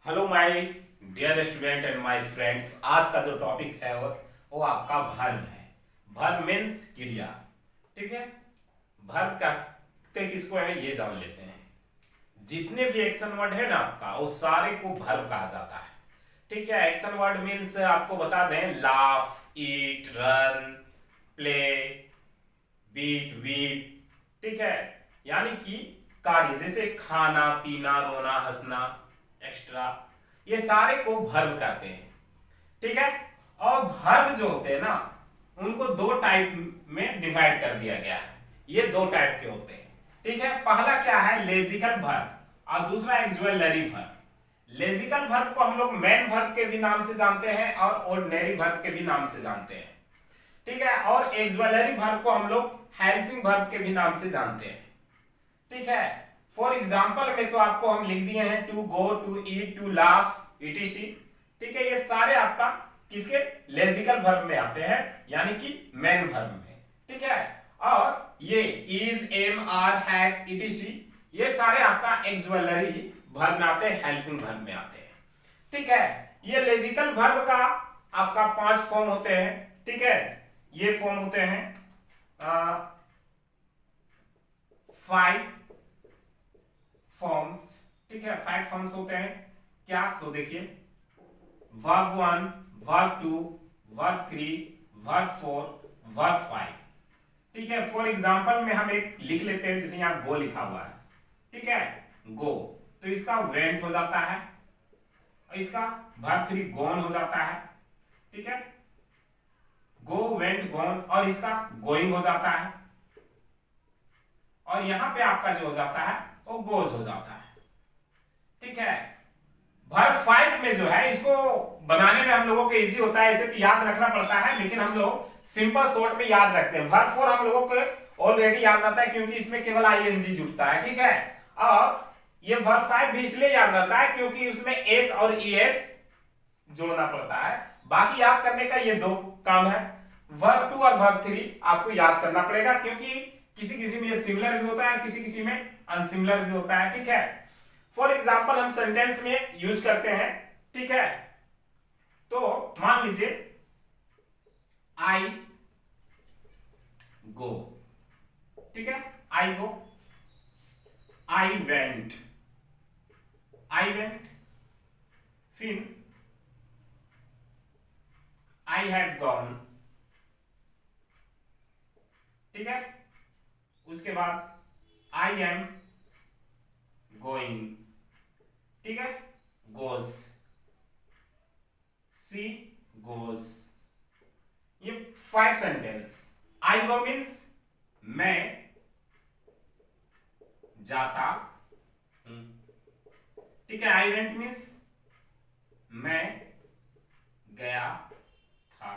Hello my dear student and my friends. आज का जो टॉपिक है वो आपका वर्ब है। वर्ब मीन्स क्रिया। ठीक है, वर्ब कहते किसको है ये जान लेते हैं। जितने भी एक्शन वर्ड है ना आपका वो सारे को वर्ब कहा जाता है। ठीक है, एक्शन वर्ड मीन्स आपको बता दें, लाफ, ईट, रन, प्ले, बीट, वीट। ठीक है, यानी कि कार्य जैसे खाना, पीना, रोना, हंसना, एक्स्ट्रा, ये सारे को वर्ब कहते हैं। ठीक है, और वर्ब जो होते हैं ना उनको दो टाइप में डिवाइड कर दिया गया है। ये दो टाइप के होते हैं। ठीक है, पहला क्या है, लेजिकल वर्ब, और दूसरा एक्सुअलरी वर्ब। लेजिकल वर्ब को हम लोग मेन वर्ब के भी नाम से जानते हैं और ऑर्डिनरी वर्ब के भी नाम से जानते हैं। ठीक है, और एक्सुअलरी वर्ब को हम लोग हेल्पिंग वर्ब के भी नाम से जानते हैं। ठीक है, फॉर एग्जाम्पल में तो आपको हम लिख दिए हैं to go, to eat, to laugh, etc. ठीक है, ये सारे आपका किसके लेजिकल वर्ब में आते हैं, यानी कि मेन वर्ब में। ठीक है, और ये is, am, are, have, etc, ये सारे आपका एक्सुअलरी वर्ब में आते हैं, हेल्पिंग वर्ब में आते हैं। ठीक है, ये लेजिकल वर्ब का आपका 5 फॉर्म होते हैं। ठीक है, ये फॉर्म होते हैं 5 फॉर्म्स। ठीक है, 5 फॉर्म्स होते हैं। क्या, सो देखिए, verb 1, verb 2, verb 3, verb 4, verb 5। ठीक है, फॉर एग्जांपल में हम एक लिख लेते हैं, जैसे यहां गो लिखा हुआ है। ठीक है, गो, तो इसका वेंट हो जाता है और इसका वर्ब 3 गोन हो जाता है। ठीक है, गो, वेंट, गोन, और इसका गोइंग हो जाता है, और यहां पे आपका जो हो जाता है वो गोज हो जाता है। ठीक है, वर्ब 5 में जो है इसको बनाने में हम लोगों को इजी होता है, इसे तो याद रखना पड़ता है, लेकिन हम लोग सिंपल शॉर्ट में याद रखते हैं। वर्ब 4 हम लोगों को ऑलरेडी याद रहता है क्योंकि इसमें केवल आईएनजी जुड़ता है। ठीक है, और ये वर्ब 5 भी इसलिए याद रहता है क्योंकि उसमें एस और ईएस जोड़ना पड़ता है। बाकी याद करने का ये दो काम है। वर्ब 2 और वर्ब 3 आपको याद करना पड़ेगा क्योंकि किसी किसी में ये सिमिलर भी होता है, किसी किसी में अनसिमिलर भी होता है। ठीक है, फॉर एग्जाम्पल हम सेंटेंस में यूज करते हैं। ठीक है, तो मान लीजिए आई गो। ठीक है, आई गो, आई वेंट, आई वेंट, फिर आई हैव गॉन। ठीक है, उसके बाद आई एम गोइंग। ठीक है, गोज, सी गोज। ये 5 सेंटेंस। आई गो मीन्स मैं जाता हूं। ठीक है, आई वेंट मीन्स मैं गया था।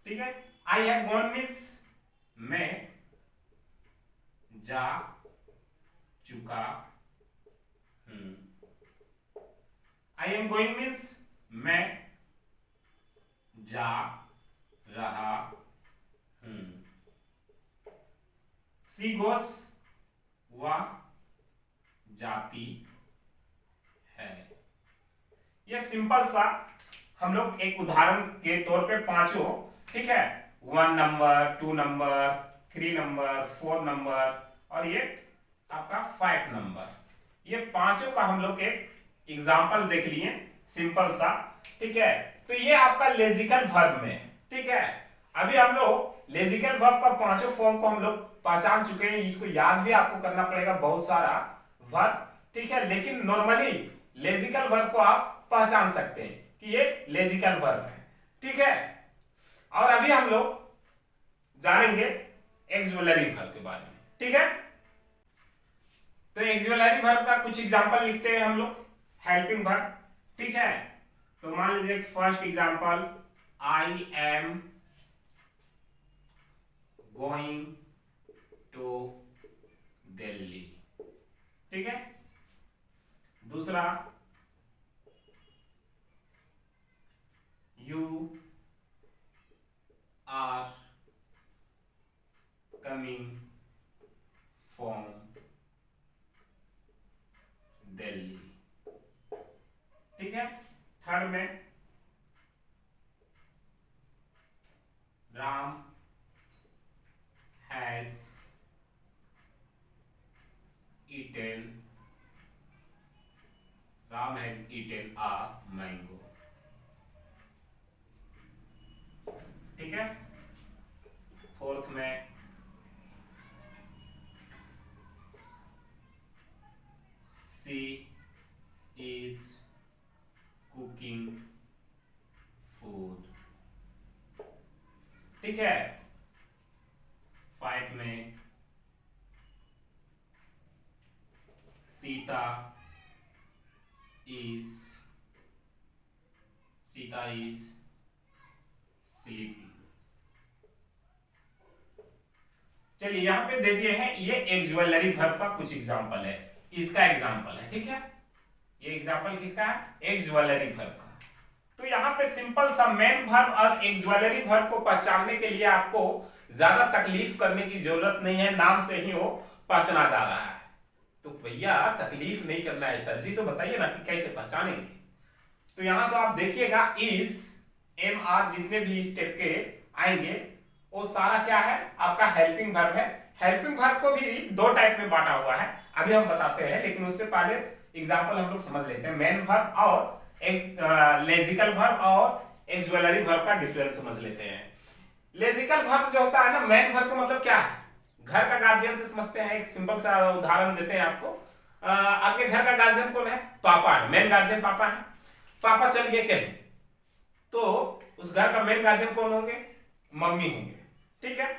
ठीक है, आई हैव गॉन मीन्स मैं जा चुका हूं। आई एम गोइंग मीन्स मैं जा रहा हूं। सी गोस, वह जाती है। ये सिंपल सा हम लोग एक उदाहरण के तौर पे पांचों, ठीक है, 1 नंबर, 2 नंबर, 3 नंबर, 4 नंबर, और ये आपका 5 नंबर, ये पांचों का हम लोग एक एग्जाम्पल देख लिए सिंपल सा। ठीक है, तो ये आपका लेजिकल वर्ब में। ठीक है, अभी हम लोग लेजिकल वर्ब का पांचों फॉर्म को हम लोग पहचान चुके हैं। इसको याद भी आपको करना पड़ेगा बहुत सारा वर्ब। ठीक है, लेकिन नॉर्मली लेजिकल वर्ब को आप पहचान सकते हैं कि ये लेजिकल वर्ब है। ठीक है, और अभी हम लोग जानेंगे एक्सुअलरी वर्ब के बारे में। ठीक है, तो एक्सुअलरी वर्ब का कुछ एग्जांपल लिखते हैं हम लोग। Helping verb. ठीक है, तो मान लीजिए first example, I am going to Delhi. ठीक है, दूसरा, you are coming from Delhi. ठीक है। थर्ड में Ram has eaten, Ram has eaten a mango, ठीक है। फोर्थ में सी इज कुकिंग फूड, ठीक है। फाइव में सीता इज स्लीपिंग। चलिए यहां पे दे दिए हैं, ये एक्सुअलरी वर्ब का कुछ एग्जांपल है, इसका एग्जांपल है, ठीक है। ये एग्जांपल किसका है? एक्सुअलरी वर्ब का। तो यहाँ पे सिंपल सा मेन वर्ब और एक्सुअलरी वर्ब को पहचानने के लिए आपको ज्यादा तकलीफ करने की जरूरत नहीं है, नाम से ही वो पहचाना जा रहा है। तो भैया तकलीफ नहीं करना है सर जी, तो बताइए ना कि कैसे पहचानेंगे। तो यहां तो आप देखिएगा इज एम आर जितने भी स्टेप के आएंगे वो सारा क्या है? आपका हेल्पिंग वर्ब है। हेल्पिंग वर्ब को भी दो टाइप में बांटा हुआ है, अभी हम बताते हैं, लेकिन उससे पहले एग्जांपल हम लोग समझ लेते हैं। मेन वर्ब और लेजिकल वर्ब और एक्सुअलरी वर्ब का डिफरेंस समझ लेते हैं। लेजिकल वर्ब जो होता है ना, मेन वर्ब का मतलब क्या है? घर का गार्जियन से समझते हैं। एक सिंपल सा उदाहरण देते हैं आपको। आपके घर का गार्जियन कौन है? पापा है, मेन गार्जियन पापा है। पापा चल गए कहीं तो उस घर का मेन गार्जियन कौन होंगे? मम्मी होंगे, ठीक है।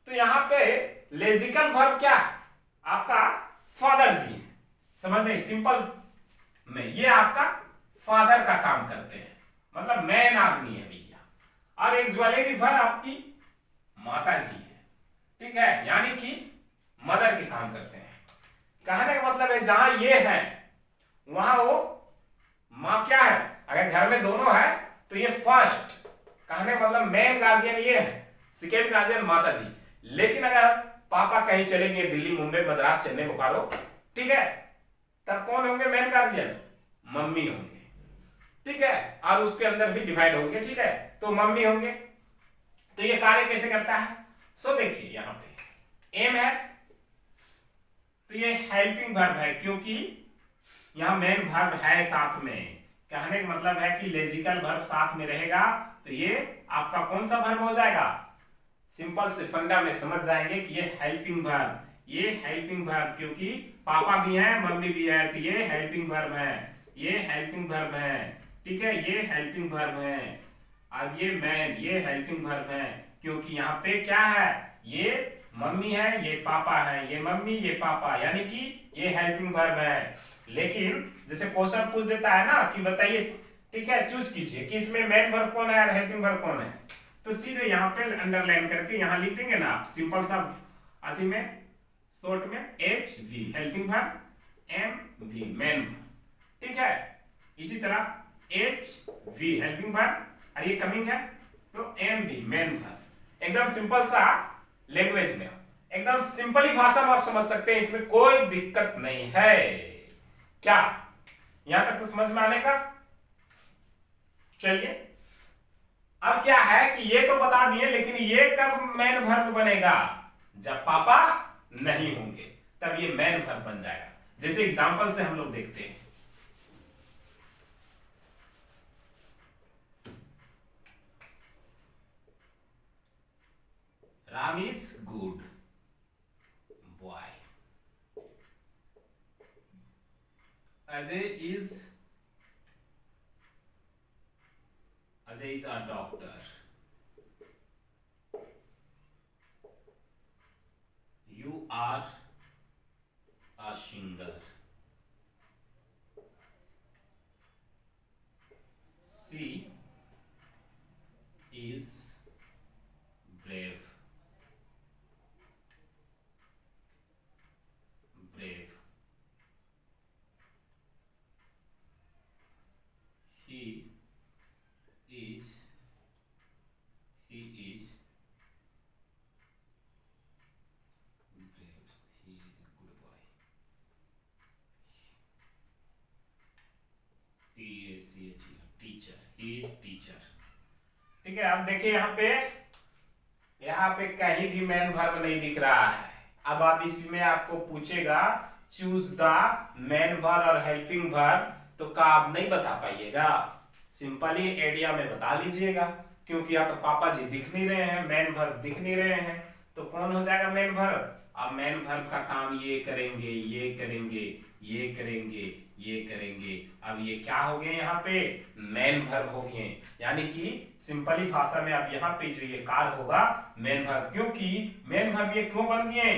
तो यहाँ पे लेजिकल वर्ब क्या है? आपका फादर जी है, समझ नहीं, सिंपल में ये आपका फादर का काम करते हैं, मतलब मैन आदमी है भैया। और एक्सुअलरी वर्ब आपकी माता जी है, ठीक है, यानी कि मदर के काम करते हैं। कहने का मतलब है जहां ये है वहां वो मां क्या है? अगर घर में दोनों है तो ये फर्स्ट, कहने का मतलब मेन गार्जियन ये है, सेकेंड गार्जियन माता जी। लेकिन अगर पापा कहीं चलेंगे दिल्ली, मुंबई, मद्रास, चेन्नई, बोकारो, ठीक है, तब कौन होंगे मेन गार्जियन? मम्मी होंगे, ठीक है। और उसके अंदर भी डिवाइड होंगे, ठीक है, तो मम्मी होंगे। तो ये कार्य कैसे करता है? सो देखिए यहां पे एम है तो ये हेल्पिंग वर्ब है, क्योंकि यहां मेन वर्ब है साथ में। कहने का मतलब है कि लेजिकल वर्ब साथ में रहेगा तो ये आपका कौन सा वर्ब हो जाएगा? सिंपल से फंडा में समझ जाएंगे कि ये हेल्पिंग वर्ब, ये हेल्पिंग वर्ब, क्योंकि पापा भी हैं मम्मी भी है, तो ये हेल्पिंग वर्ब है, ये हेल्पिंग वर्ब है, ठीक है, ये हेल्पिंग वर्ब है। अब ये मैन, ये हेल्पिंग वर्ब है, क्योंकि यहाँ पे क्या है? ये मम्मी है, ये पापा है, ये मम्मी ये पापा, यानी कि ये हेल्पिंग वर्ब है। लेकिन जैसे क्वेश्चन पूछ देता है ना कि बताइए, ठीक है, चूज कीजिए कि इसमें मेन वर्ब कौन है और हेल्पिंग वर्ब कौन है, तो सीधे यहाँ पे अंडरलाइन करके यहाँ लिख देंगे ना आप, सिंपल सा आदि में शॉर्ट में H V helping verb, M V main verb, ठीक है। इसी तरह एच वी हेल्पिंग वर्ब और ये कमिंग है तो एम वी मेन वर्ब। एकदम सिंपल सा लैंग्वेज में, एकदम सिंपल ही भाषा में आप समझ सकते हैं, इसमें कोई दिक्कत नहीं है। क्या यहां तक तो समझ में आने का? चलिए अब क्या है कि ये तो बता दिए, लेकिन ये कब मेन वर्ब बनेगा? जब पापा नहीं होंगे तब ये मेन वर्ब बन जाएगा। जैसे एग्जांपल से हम लोग देखते हैं, Ram is good boy, Ajay is a doctor, you are a singer, she is brave, he is he is brave, he is a good boy। Teacher, he is teacher. ठीक है, अब देखिए यहाँ पे कहीं भी मैन वर्ब नहीं दिख रहा है। अब आप इसमें आपको पूछेगा चूज द मैन वर्ब और हेल्पिंग वर्ब, तो का आप नहीं बता पाइएगा, सिंपली एरिया में बता लीजिएगा, क्योंकि यहाँ तो पापा जी दिख नहीं रहे हैं, मैन वर्ब दिख नहीं रहे हैं, तो कौन हो जाएगा मैन वर्ब। अब मैन वर्ब का काम ये करेंगे, ये करेंगे, ये करेंगे, ये करेंगे। अब ये क्या हो गए, यहाँ पे मैन वर्ब हो गए, यानी कि सिंपली भाषा में अब यहाँ पे जो ये कार होगा मैन वर्ब, क्योंकि मैन वर्ब ये क्यों बन गए,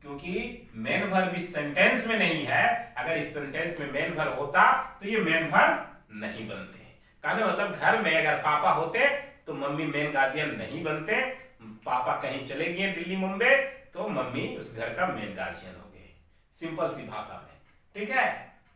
क्योंकि मैन वर्ब इस सेंटेंस में नहीं है। अगर इस सेंटेंस में मैन वर्ब होता तो ये मैन वर्ब नहीं बनते। कहने मतलब घर में अगर पापा होते तो मम्मी मेन गार्जियन नहीं बनते, पापा कहीं चले गए दिल्ली मुंबई तो मम्मी उस घर का मेन गार्जियन हो गए, सिंपल सी भाषा में। ठीक है,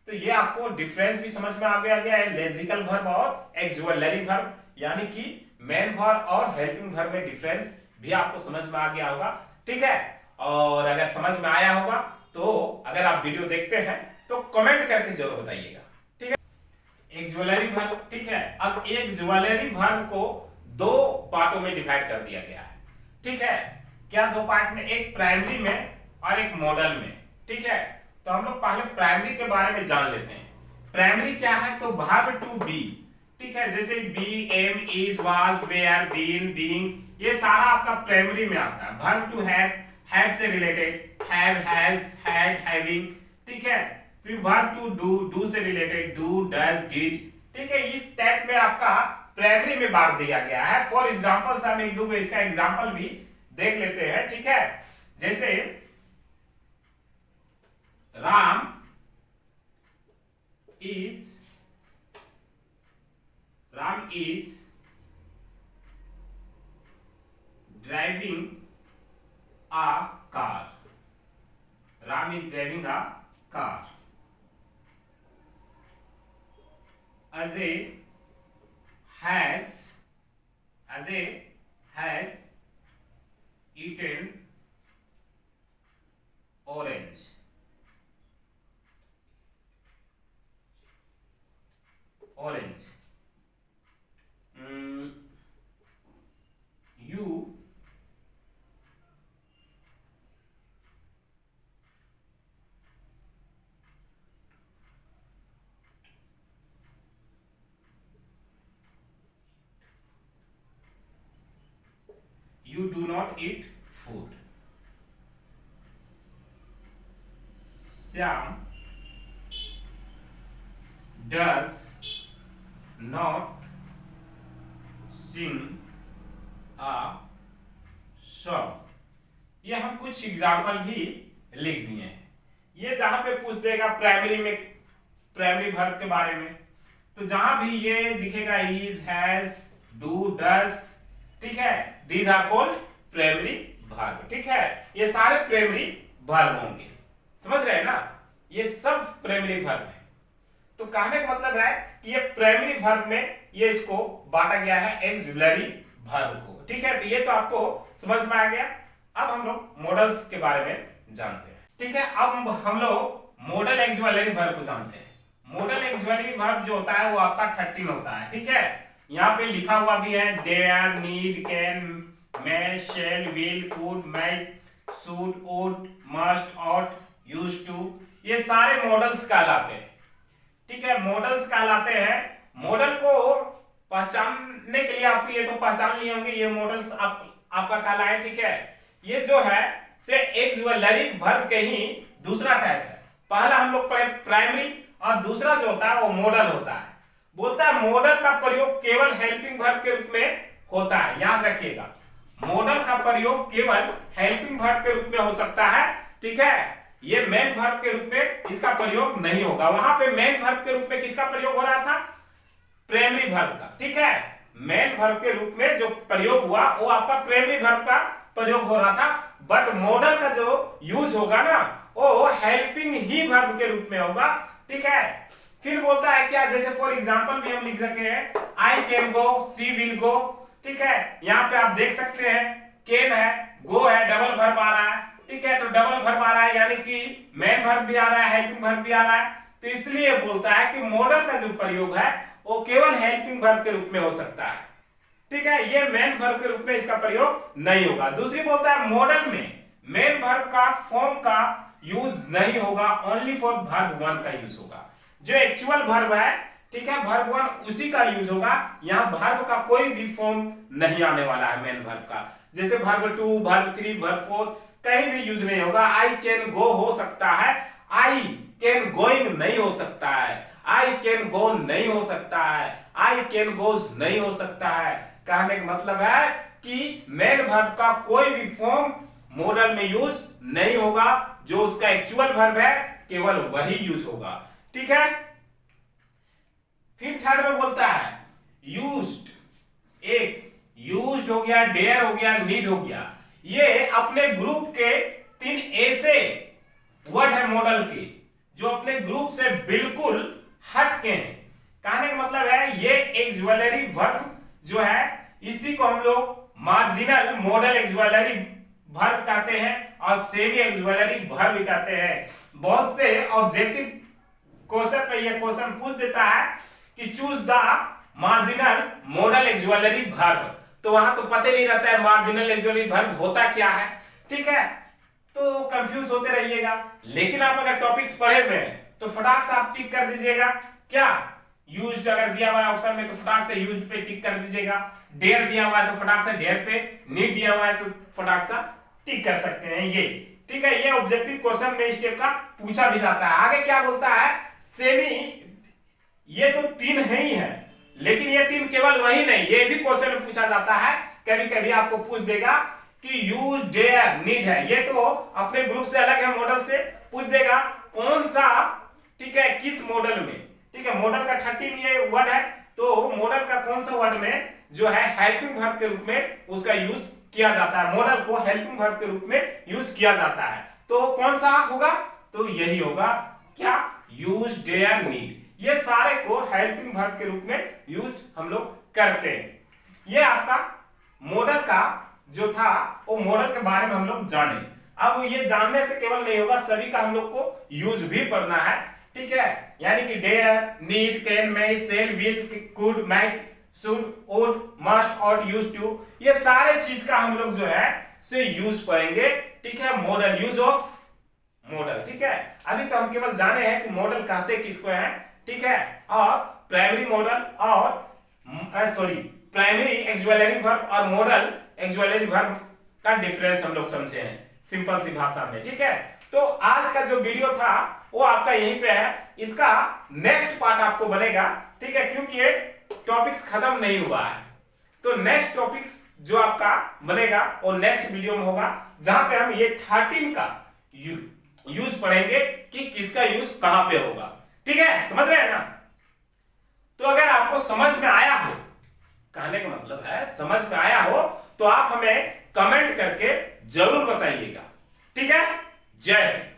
तो ये आपको डिफरेंस भी समझ में आ गया है लेक्सिकल वर्ब और एक्सुअलरी वर्ब, यानी कि मेन वर्ब और हेल्पिंग वर्ब में डिफरेंस भी आपको समझ में आ गया होगा। ठीक है, और अगर समझ में आया होगा तो अगर आप वीडियो देखते हैं तो कमेंट करके जरूर बताइएगा। ठीक है, एक्सुअलरी वर्ब। ठीक है, अब एक्सुअलरी वर्ब को दो पार्टों में डिवाइड कर दिया गया है। ठीक है, क्या दो पार्ट में, एक प्राइमरी में और एक मॉडल में। ठीक है, तो हम लोग पहले प्राइमरी के बारे में जान लेते हैं। प्राइमरी क्या है, तो वर्ब टू बी। ठीक है, जैसे be, am, is, was, were, been, being, ये सारा आपका प्राइमरी में आता है। वर्ब टू हैव से रिलेटेड, हैव, हैज, हैड, हैविंग। ठीक है, फिर वर्ब टू डू से रिलेटेड, डू, डज, डिड। ठीक है, इस टाइप में आपका प्राइमरी में बांट दिया गया है। फॉर एग्जांपल हम एक दो इसका एग्जांपल भी देख लेते हैं। ठीक है, जैसे Ram is driving a car. Ram is driving a car. Ajay has eaten orange. You do not eat food. Syam does not sing a song. ये हम कुछ एग्जाम्पल भी लिख दिए हैं। ये जहां पे पूछ देगा प्राइमरी में, प्राइमरी वर्ब के बारे में, तो जहां भी ये दिखेगा इज, हैज, डू, डज, ठीक है, these are called primary verb. ठीक है, ये सारे प्राइमरी वर्ब होंगे, समझ रहे हैं ना, ये सब प्राइमरी वर्ब है। तो कहने का मतलब है कि ये प्राइमरी वर्ब में ये इसको बांटा गया है एक्सुलरी वर्ब को। ठीक है, तो ये तो आपको समझ में आ गया। अब हम लोग मॉडल्स के बारे में जानते हैं। ठीक है, अब हम लोग मॉडल एक्सुलरी वर्ब को जानते हैं। मॉडल एक्सुलरी वर्ब जो होता है वो आपका 13 होता है। ठीक है, यहाँ पे लिखा हुआ भी है dare, need, can, may, shall, will, could, might, should, would, must, ought, used to, ये सारे मॉडल्स कहलाते हैं। ठीक है, मॉडल्स कहलाते हैं। मॉडल को पहचानने के लिए आपको ये तो पहचान लिए होंगे, ये मॉडल्स आपका कहलाए। ठीक है, ये जो है से एक्सुलरी वर्ब के ही दूसरा टाइप है। पहला हम लोग प्राइमरी और दूसरा जो होता है वो मॉडल होता है। बोलता है मॉडल का प्रयोग केवल हेल्पिंग वर्ब के रूप में होता है, याद रखिएगा, मॉडल का प्रयोग केवल हेल्पिंग वर्ब के रूप में हो सकता है। ठीक है, ये मेन वर्ब के रूप में इसका प्रयोग नहीं होगा। वहां पे मेन वर्ब के रूप में किसका प्रयोग हो रहा था, प्राइमरी वर्ब का। ठीक है, मेन वर्ब के रूप में जो प्रयोग हुआ वो आपका प्राइमरी वर्ब का प्रयोग हो रहा था, बट मॉडल का जो यूज होगा ना वो हेल्पिंग ही वर्ब के रूप में होगा। ठीक है, फिर बोलता है क्या, जैसे फॉर एग्जांपल भी हम लिख सके हैं I can go, C will go. ठीक है, यहाँ पे आप देख सकते हैं कैन है, गो है, डबल वर्ब आ रहा है। ठीक है, तो डबल वर्ब आ रहा है यानी कि मेन वर्ब भी आ रहा है, हेल्पिंग वर्ब भी आ रहा है, तो इसलिए बोलता है कि मॉडल का जो प्रयोग है वो केवल हेल्पिंग वर्ब के रूप में हो सकता है, ठीक है। ये मेन वर्ब के रूप में इसका प्रयोग नहीं होगा। दूसरी बोलता है मॉडल में मेन वर्ब का फॉर्म का यूज नहीं होगा, ओनली फॉर वर्ब वन का यूज होगा। जो एक्चुअल वर्ब है, ठीक है, वर्ब वन उसी का यूज होगा। यहाँ वर्ब का कोई भी फॉर्म नहीं आने वाला है मेन वर्ब का। जैसे verb two, verb three, verb four कहीं भी यूज नहीं होगा। आई कैन गो हो सकता है, आई कैन गोइंग नहीं हो सकता है, आई कैन गो नहीं हो सकता है, आई कैन गोज नहीं हो सकता है। कहने का मतलब है कि मेन वर्ब का कोई भी फॉर्म मॉडल में यूज नहीं होगा। जो उसका एक्चुअल वर्ब है केवल वही यूज होगा, ठीक है। फिर थर्ड में बोलता है यूज्ड। एक यूज्ड हो गया, डेयर हो गया, नीड हो गया। ये अपने ग्रुप के 3 ऐसे वर्ड है मॉडल के जो अपने ग्रुप से बिल्कुल हट के हैं। कहने का मतलब है ये एक्सुअलरी वर्ब जो है इसी को हम लोग मार्जिनल मॉडल एक्सुअलरी वर्ब कहते हैं और सेमी एक्सुअलरी वर्ब कहते हैं। बहुत से ऑब्जेक्टिव क्वेश्चन में ये क्वेश्चन पूछ देता है कि choose the marginal modal auxiliary verb, तो वहां तो पता नहीं रहता है मार्जिनल एक्सुअलरी वर्ब होता क्या है, ठीक है। तो कंफ्यूज होते रहिएगा। लेकिन आप अगर टॉपिक्स पढ़े हुए हैं तो फटाक से आप टिक कर दीजिएगा। क्या यूज्ड अगर दिया हुआ है ऑप्शन में तो फटाक से यूज्ड पे टिक कर दीजिएगा। डेयर दिया हुआ है तो फटाक से डेयर पे, नीड दिया हुआ है तो फटाक से टिक कर सकते हैं ये, ठीक है। ये ऑब्जेक्टिव क्वेश्चन में इस टाइप का पूछा भी जाता है। आगे क्या बोलता है सेमी। ये तो 3 है ही है, लेकिन ये 3 केवल वही नहीं, ये भी क्वेश्चन में पूछा जाता है। कभी कभी आपको पूछ देगा कि यूज, डेयर, नीड है, ये तो अपने ग्रुप से अलग है, मॉडल से पूछ देगा कौन सा, ठीक है, किस मॉडल में, ठीक है। मॉडल का 13 ये वर्ड है, तो मॉडल का कौन सा वर्ड में जो है हेल्पिंग वर्ब के रूप में उसका यूज किया जाता है। मॉडल को हेल्पिंग वर्ब के रूप में यूज किया जाता है, तो कौन सा होगा, तो यही होगा क्या, यूज, डेयर, नीड। ये सारे को हेल्पिंग वर्ब के रूप में यूज हम लोग करते हैं। ये आपका मॉडल का जो था वो मॉडल के बारे में हम लोग जाने। अब ये जानने से केवल नहीं होगा, सभी का हम लोग को यूज भी पढ़ना है, ठीक है। यानी कि dare, need, can, may, shall, will, could, might, should, would, must, ought, used to, ये सारे चीज का हम लोग जो है से यूज पढ़ेंगे, ठीक है। मॉडल, यूज ऑफ मॉडल, ठीक है। अभी तो हम केवल जाने हैं कि मॉडल कहते किसको है, ठीक है। और प्राइमरी मॉडल और प्राइमरी एक्सुअलरी वर्ब और मॉडल एक्सुअलरी वर्ब का डिफरेंस हम लोग समझे हैं सिंपल सी भाषा में, ठीक है। तो आज का जो वीडियो था वो आपका यहीं पे है। इसका नेक्स्ट पार्ट आपको बनेगा, ठीक है, क्योंकि ये टॉपिक्स खत्म नहीं हुआ है। तो नेक्स्ट टॉपिक्स जो आपका बनेगा वो नेक्स्ट वीडियो में होगा, जहां पे हम ये 13 का यूज पढ़ेंगे कि किसका यूज कहां पे होगा, ठीक है। समझ रहे हैं ना। तो अगर आपको समझ में आया हो, कहने का मतलब है समझ में आया हो, तो आप हमें कमेंट करके जरूर बताइएगा, ठीक है। जय हिंद।